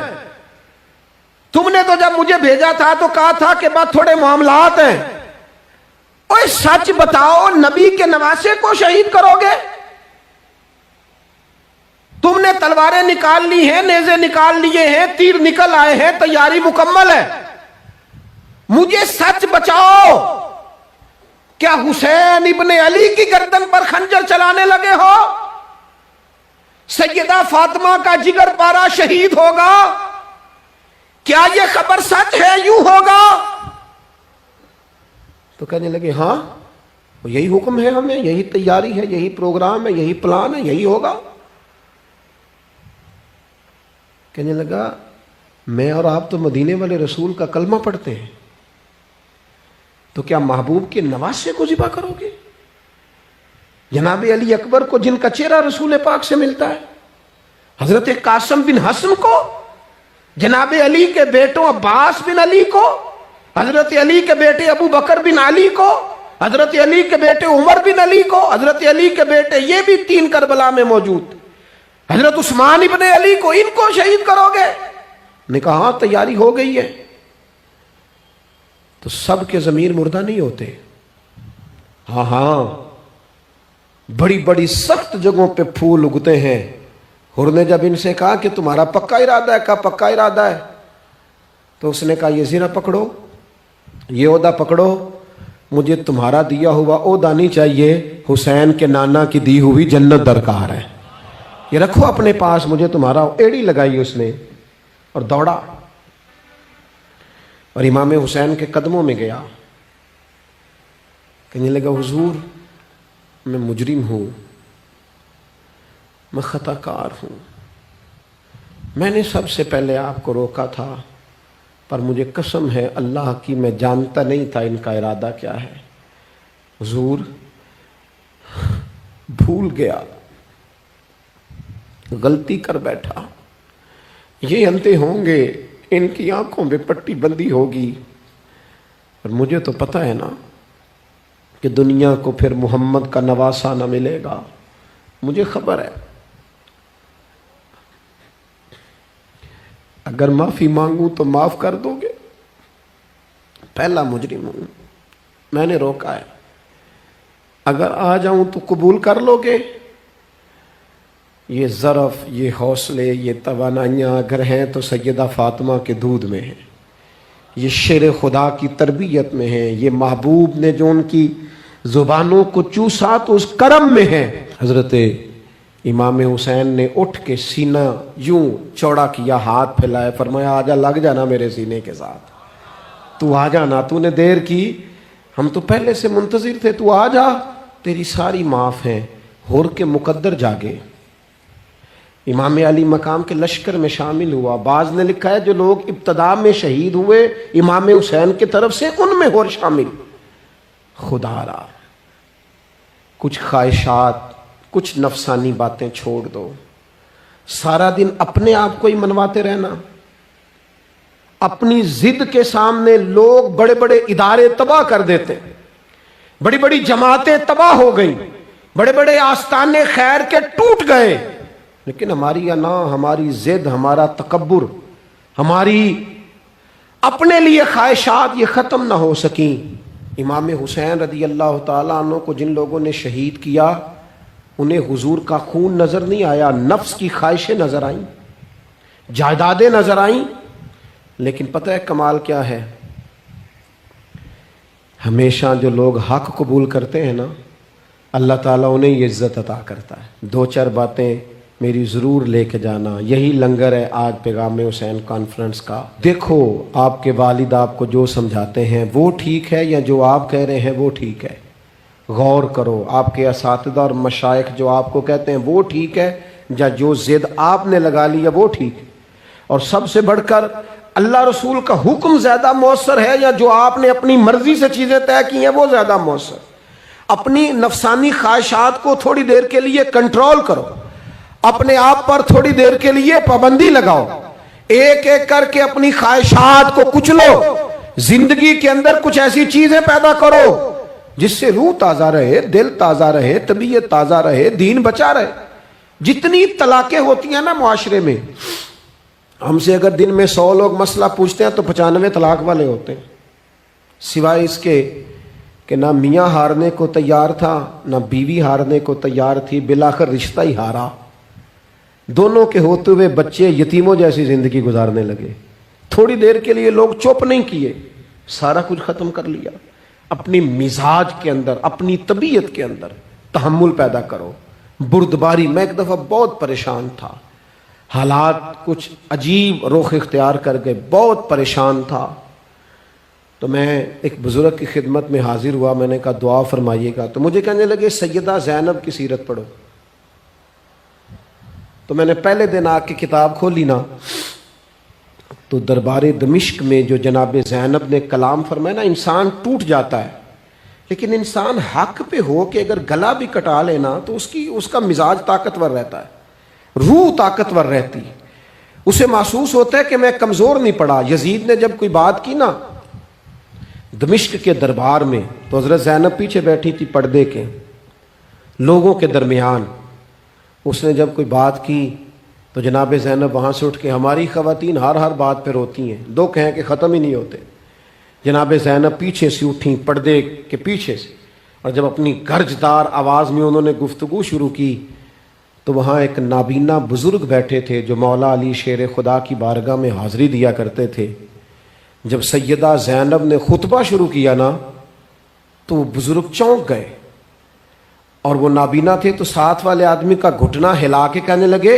Speaker 1: تم نے تو جب مجھے بھیجا تھا تو کہا تھا کہ بس تھوڑے معاملات ہیں۔ اوہ سچ بتاؤ، نبی کے نواسے کو شہید کرو گے؟ تم نے تلواریں نکال لی ہیں، نیزے نکال لیے ہیں، تیر نکل آئے ہیں، تیاری مکمل ہے، مجھے سچ بچاؤ، کیا حسین ابن علی کی گردن پر خنجر چلانے لگے ہو؟ سیدہ فاطمہ کا جگر پارا شہید ہوگا، کیا یہ خبر سچ ہے؟ یوں ہوگا؟ تو کہنے لگے ہاں یہی حکم ہے ہمیں، یہی تیاری ہے، یہی پروگرام ہے، یہی پلان ہے، یہی ہوگا۔ کہنے لگا میں اور آپ تو مدینے والے رسول کا کلمہ پڑھتے ہیں، تو کیا محبوب کے نواسے کو ذبح کرو گے؟ جناب علی اکبر کو جن کا چہرہ رسول پاک سے ملتا ہے، حضرت قاسم بن حسن کو، جناب علی کے بیٹوں عباس بن علی کو، حضرت علی کے بیٹے ابو بکر بن علی کو، حضرت علی کے بیٹے عمر بن علی کو، حضرت علی کے بیٹے یہ بھی 3 کربلا میں موجود، حضرت عثمان ابن علی کو، ان کو شہید کرو گے؟ نے کہا ہاں تیاری ہو گئی ہے۔ تو سب کے ضمیر مردہ نہیں ہوتے، ہاں بڑی بڑی سخت جگہوں پہ پھول اگتے ہیں۔ حر نے جب ان سے کہا کہ تمہارا پکا ارادہ ہے، کہا پکا ارادہ ہے، تو اس نے کہا یہ زیرہ پکڑو، یہ عہدہ پکڑو، مجھے تمہارا دیا ہوا عہدہ نہیں چاہیے، حسین کے نانا کی دی ہوئی جنت درکار ہے، یہ رکھو اپنے پاس، مجھے تمہارا۔ ایڑی لگائی اس نے اور دوڑا اور امام حسین کے قدموں میں گیا، کہنے لگا حضور میں مجرم ہوں، میں خطا کار ہوں، میں نے سب سے پہلے آپ کو روکا تھا، پر مجھے قسم ہے اللہ کی، میں جانتا نہیں تھا ان کا ارادہ کیا ہے. حضور بھول گیا، غلطی کر بیٹھا. یہ اندھے ہوں گے، ان کی آنکھوں میں پٹی بندی ہوگی، اور مجھے تو پتہ ہے نا کہ دنیا کو پھر محمد کا نواسہ نہ ملے گا. مجھے خبر ہے اگر معافی مانگوں تو معاف کر دو گے. پہلا مجرم ہوں، میں نے روکا ہے. اگر آ جاؤں تو قبول کر لو گے. یہ ظرف، یہ حوصلے، یہ توانائیاں اگر ہیں تو سیدہ فاطمہ کے دودھ میں ہیں، یہ شیر خدا کی تربیت میں ہیں، یہ محبوب نے جو ان کی زبانوں کو چوسا تو اس کرم میں ہے. حضرت امام حسین نے اٹھ کے سینہ یوں چوڑا کیا، ہاتھ پھیلائے، فرمایا آجا، لگ جانا میرے سینے کے ساتھ، تو آ جانا، تو نے دیر کی، ہم تو پہلے سے منتظر تھے، تو آ جا، تیری ساری معاف ہیں. ہور کے مقدر جاگے. امام علی مقام کے لشکر میں شامل ہوا. بعض نے لکھا ہے جو لوگ ابتدا میں شہید ہوئے امام حسین کی طرف سے، ان میں ہور شامل. خدا را کچھ خواہشات، کچھ نفسانی باتیں چھوڑ دو. سارا دن اپنے آپ کو ہی منواتے رہنا. اپنی ضد کے سامنے لوگ بڑے بڑے ادارے تباہ کر دیتے، بڑی بڑی جماعتیں تباہ ہو گئیں، بڑے بڑے آستانے خیر کے ٹوٹ گئے، لیکن ہماری انا، ہماری ضد، ہمارا تکبر، ہماری اپنے لیے خواہشات یہ ختم نہ ہو سکیں. امام حسین رضی اللہ تعالیٰ عنہ کو جن لوگوں نے شہید کیا، انہیں حضور کا خون نظر نہیں آیا، نفس کی خواہشیں نظر آئیں، جائیدادیں نظر آئیں. لیکن پتہ ہے کمال کیا ہے؟ ہمیشہ جو لوگ حق قبول کرتے ہیں نا، اللہ تعالیٰ انہیں یہ عزت عطا کرتا ہے. دو چار باتیں میری ضرور لے کے جانا. یہی لنگر ہے آج پیغام حسین کانفرنس کا. دیکھو آپ کے والد آپ کو جو سمجھاتے ہیں وہ ٹھیک ہے، یا جو آپ کہہ رہے ہیں وہ ٹھیک ہے؟ غور کرو. آپ کے اساتذہ اور مشائخ جو آپ کو کہتے ہیں وہ ٹھیک ہے، یا جو ضد آپ نے لگا لیا وہ ٹھیک ہے؟ اور سب سے بڑھ کر اللہ رسول کا حکم زیادہ مؤثر ہے، یا جو آپ نے اپنی مرضی سے چیزیں طے کی ہیں وہ زیادہ مؤثر؟ اپنی نفسانی خواہشات کو تھوڑی دیر کے لیے کنٹرول کرو، اپنے آپ پر تھوڑی دیر کے لیے پابندی لگاؤ، ایک ایک کر کے اپنی خواہشات کو کچلو. زندگی کے اندر کچھ ایسی چیزیں پیدا کرو جس سے روح تازہ رہے، دل تازہ رہے، طبیعت تازہ رہے، دین بچا رہے. جتنی طلاقیں ہوتی ہیں نا معاشرے میں، ہم سے اگر دن میں 100 لوگ مسئلہ پوچھتے ہیں تو 95 طلاق والے ہوتے ہیں، سوائے اس کے کہ نہ میاں ہارنے کو تیار تھا نہ بیوی ہارنے کو تیار تھی، بالآخر رشتہ ہی ہارا. دونوں کے ہوتے ہوئے بچے یتیموں جیسی زندگی گزارنے لگے. تھوڑی دیر کے لیے لوگ چپ نہیں کیے، سارا کچھ ختم کر لیا. اپنی مزاج کے اندر، اپنی طبیعت کے اندر تحمل پیدا کرو. بردباری، میں ایک دفعہ بہت پریشان تھا، حالات کچھ عجیب رخ اختیار کر گئے، بہت پریشان تھا. تو میں ایک بزرگ کی خدمت میں حاضر ہوا، میں نے کہا دعا فرمائیے گا. تو مجھے کہنے لگے سیدہ زینب کی سیرت پڑھو. تو میں نے پہلے دن آ کے کتاب کھولی نا، تو دربار دمشق میں جو جناب زینب نے کلام فرمایا نا، انسان ٹوٹ جاتا ہے. لیکن انسان حق پہ ہو کہ اگر گلا بھی کٹا لینا تو اس کا مزاج طاقتور رہتا ہے، روح طاقتور رہتی ہے، اسے محسوس ہوتا ہے کہ میں کمزور نہیں پڑا. یزید نے جب کوئی بات کی نا دمشق کے دربار میں، تو حضرت زینب پیچھے بیٹھی تھی پردے کے لوگوں کے درمیان. اس نے جب کوئی بات کی تو جناب زینب وہاں سے اٹھ کے، ہماری خواتین ہر بات پہ روتی ہیں، دو کہیں کہ ختم ہی نہیں ہوتے. جناب زینب پیچھے سے اٹھیں پردے کے پیچھے سے، اور جب اپنی گرجدار آواز میں انہوں نے گفتگو شروع کی تو وہاں ایک نابینا بزرگ بیٹھے تھے جو مولا علی شیر خدا کی بارگاہ میں حاضری دیا کرتے تھے. جب سیدہ زینب نے خطبہ شروع کیا نا تو وہ بزرگ چونک گئے، اور وہ نابینا تھے تو ساتھ والے آدمی کا گھٹنا ہلا کے کہنے لگے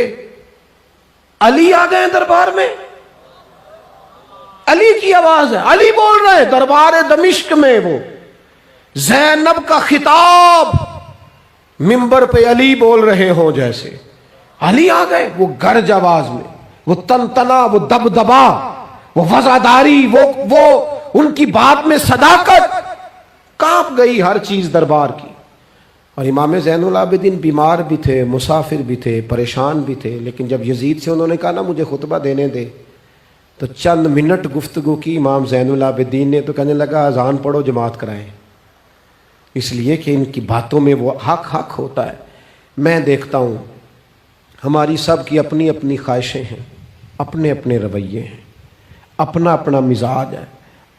Speaker 1: علی آ گئے دربار میں. علی کی آواز ہے، علی بول رہے ہیں دربار دمشق میں. وہ زینب کا خطاب منبر پہ علی بول رہے ہوں جیسے. علی آ گئے، وہ گرج آواز میں، وہ تنتنا، وہ دبدبا، وہ وفاداری، وہ ان کی بات میں صداقت، کانپ گئی ہر چیز دربار کی۔ اور امام زین العابدین بیمار بھی تھے، مسافر بھی تھے، پریشان بھی تھے، لیکن جب یزید سے انہوں نے کہا نا مجھے خطبہ دینے دے، تو چند منٹ گفتگو کی امام زین العابدین نے، تو کہنے لگا اذان پڑھو جماعت کرائیں، اس لیے کہ ان کی باتوں میں وہ حق ہوتا ہے۔ میں دیکھتا ہوں ہماری سب کی اپنی اپنی خواہشیں ہیں، اپنے اپنے رویے ہیں، اپنا اپنا مزاج ہے۔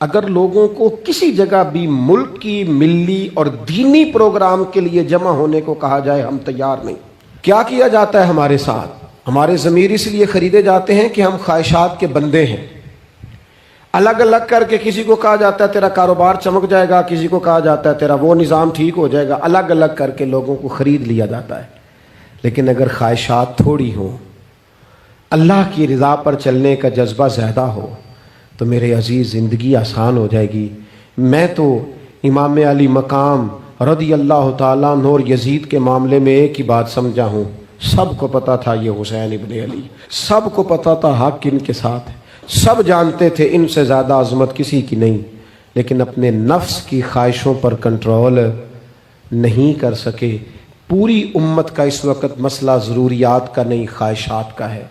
Speaker 1: اگر لوگوں کو کسی جگہ بھی ملک کی ملی اور دینی پروگرام کے لیے جمع ہونے کو کہا جائے، ہم تیار نہیں۔ کیا کیا جاتا ہے ہمارے ساتھ؟ ہمارے ضمیر اس لیے خریدے جاتے ہیں کہ ہم خواہشات کے بندے ہیں۔ الگ الگ کر کے کسی کو کہا جاتا ہے تیرا کاروبار چمک جائے گا، کسی کو کہا جاتا ہے تیرا وہ نظام ٹھیک ہو جائے گا، الگ الگ کر کے لوگوں کو خرید لیا جاتا ہے۔ لیکن اگر خواہشات تھوڑی ہوں، اللہ کی رضا پر چلنے کا جذبہ زیادہ ہو، تو میرے عزیز زندگی آسان ہو جائے گی۔ میں تو امام علی مقام رضی اللہ تعالیٰ عنہ اور یزید کے معاملے میں ایک ہی بات سمجھا ہوں، سب کو پتا تھا یہ حسین ابن علی، سب کو پتا تھا حق ان کے ساتھ ہے، سب جانتے تھے ان سے زیادہ عظمت کسی کی نہیں، لیکن اپنے نفس کی خواہشوں پر کنٹرول نہیں کر سکے۔ پوری امت کا اس وقت مسئلہ ضروریات کا نہیں، خواہشات کا ہے۔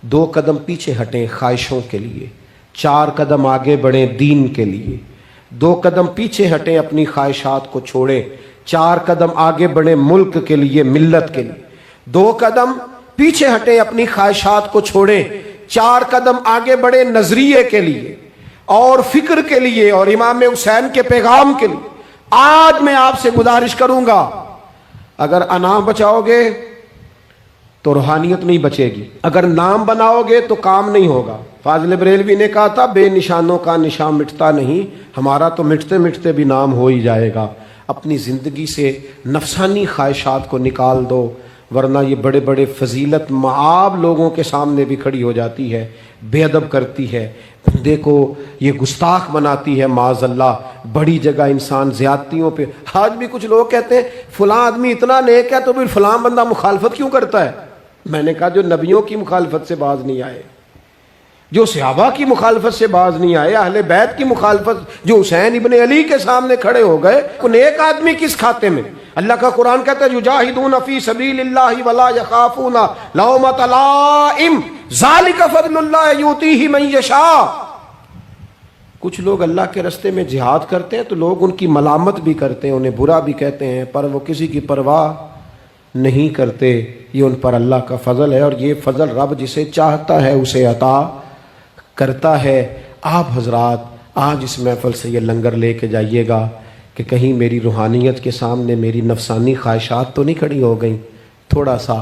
Speaker 1: 2 قدم پیچھے ہٹیں خواہشوں کے لیے، 4 قدم آگے بڑھیں دین کے لیے۔ 2 قدم پیچھے ہٹیں اپنی خواہشات کو چھوڑیں، 4 قدم آگے بڑھیں ملک کے لیے، ملت کے لیے۔ 2 قدم پیچھے ہٹیں اپنی خواہشات کو چھوڑیں، 4 قدم آگے بڑھیں نظریے کے لیے اور فکر کے لیے اور امام حسین کے پیغام کے لیے۔ آج میں آپ سے گزارش کروں گا، اگر انا بچاؤ گے تو روحانیت نہیں بچے گی، اگر نام بناؤ گے تو کام نہیں ہوگا۔ فاضل بریلوی نے کہا تھا بے نشانوں کا نشان مٹتا نہیں، ہمارا تو مٹتے مٹتے بھی نام ہو ہی جائے گا۔ اپنی زندگی سے نفسانی خواہشات کو نکال دو، ورنہ یہ بڑے بڑے فضیلت معاب لوگوں کے سامنے بھی کھڑی ہو جاتی ہے، بے ادب کرتی ہے، بندے کو یہ گستاخ بناتی ہے معاذ اللہ۔ بڑی جگہ انسان زیادتیوں پہ، آج بھی کچھ لوگ کہتے ہیں فلاں آدمی اتنا نیک ہے تو پھر فلاں بندہ مخالفت کیوں کرتا ہے؟ میں نے کہا جو نبیوں کی مخالفت سے باز نہیں آئے، جو صحابہ کی مخالفت سے باز نہیں آئے، اہل بیت کی مخالفت، جو حسین ابن علی کے سامنے کھڑے ہو گئے، نیک آدمی کس کھاتے میں؟ اللہ کا قرآن کہتا ہے یجاہدون فی سبیل اللہ ولا یخافون لومۃ لائم ذالک فضل اللہ یؤتیہ من یشاء۔ کچھ لوگ اللہ کے راستے میں جہاد کرتے ہیں تو لوگ ان کی ملامت بھی کرتے ہیں، انہیں برا بھی کہتے ہیں، پر وہ کسی کی پرواہ نہیں کرتے۔ یہ ان پر اللہ کا فضل ہے، اور یہ فضل رب جسے چاہتا ہے اسے عطا کرتا ہے۔ آپ حضرات آج اس محفل سے یہ لنگر لے کے جائیے گا کہ کہیں میری روحانیت کے سامنے میری نفسانی خواہشات تو نہیں کھڑی ہو گئیں۔ تھوڑا سا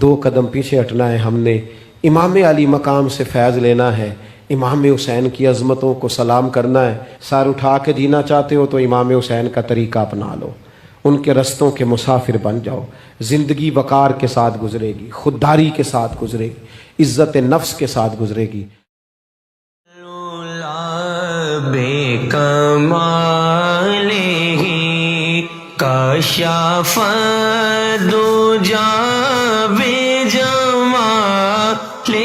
Speaker 1: 2 قدم پیچھے ہٹنا ہے، ہم نے امام علی مقام سے فیض لینا ہے، امام حسین کی عظمتوں کو سلام کرنا ہے۔ سر اٹھا کے جینا چاہتے ہو تو امام حسین کا طریقہ اپنا لو، ان کے رستوں کے مسافر بن جاؤ۔ زندگی وقار کے ساتھ گزرے گی، خودداری کے ساتھ گزرے گی، عزت نفس کے ساتھ گزرے گی۔
Speaker 2: بے کمالہ کشف دجا بے جمالہ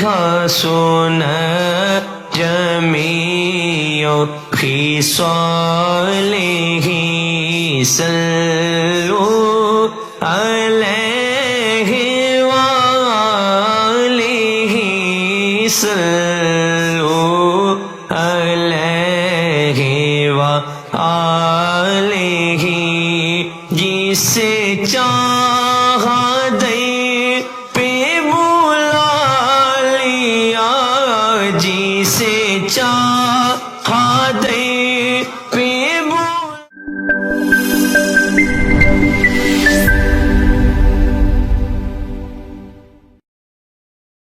Speaker 2: حسن جمیع خصالہ صلو علیہ وآلہ صلو علیہ وآلہ۔ جسے چاہا دے پہ بلا لیا، جسے چاہا دے